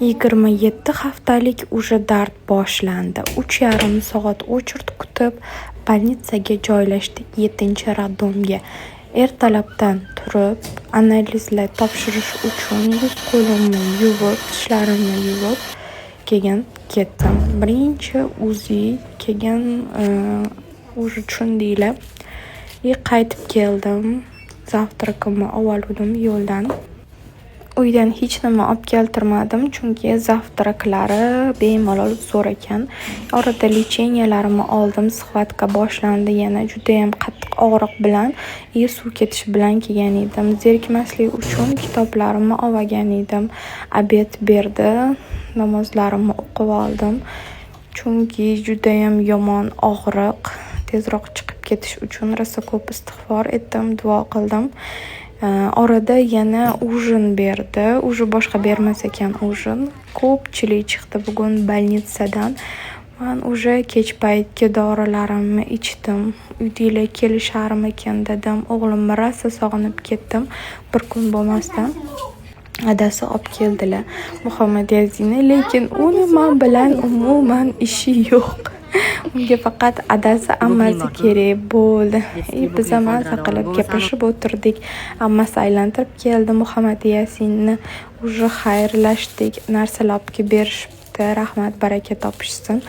27 haftalik уже dard boshlandi. 3,5 soat o'chirt kutib, bolnitsaga joylashdik 7-radomga. Ertalabdan turib, analizlar topshirish uchun yuz-qo'limni yuvib, tishlarimni yuvib, keyin ketdim. Birinchi UZI, keyin уже tushundinglar. Qaytib keldim. Zavtrakimni oldim yo'ldan. Uydan hech nima olib keltirmadim, chunki zavtraklari bemalol zo'r ekan. Orada lecheniyalarimni oldim, sixvatka boshlandi yana juda ham qattiq og'riq bilan, suv ketish bilan kelgan edim. Zerikmaslik uchun kitoblarimni olgan edim. Obed berdi, namozlarimni o'qib oldim. Chunki juda ham yomon og'riq, tezroq chiqib ketish uchun rosa ko'p istig'for etdim, duo qildim. Orada yana ujin berdi. Уже boshqa bermas ekan ujin. Ko'pchilik chiqdi bugun bolnitsadan. Men уже kech paytgi dorilarimni ichdim. Uydagilar kelisharmikan dedim. O'g'limni rosa sog'inib ketdim. Bir kun bo'lmasdan adasi olib keldilar Muhammadiyazini, lekin uni men bilan umuman ishi yo'q. Unga faqat adasi ammasi kerak bo'ldi. Biz maza qilib gapirishib o'tirdik. Ammasi aylantirib keldi Muhammadiyasini. Уже xayrlashdik. Narsalar olib berishibdi. Rahmat, baraka topishsin.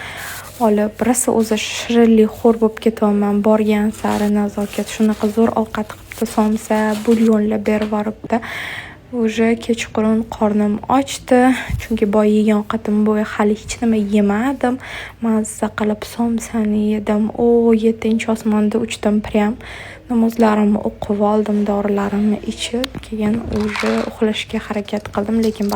Olib, rosa o'zi shirinlik xo'r bo'lib ketyapman. Borgan sari nazokat shunaqa zo'r ovqat qilibdi, somsa, bulyonlar berib yoribdi. Уже kechqurun qornim ochdi, chunki boya yegan ovqatim bo'yi hali hech nima yemadim. Mazza qilib somsani yedim. 7-osmonda uchdim prям. Namozlarimni o'qib oldim, dorilarimni ichib, keyin уже uxlashga harakat qildim, lekin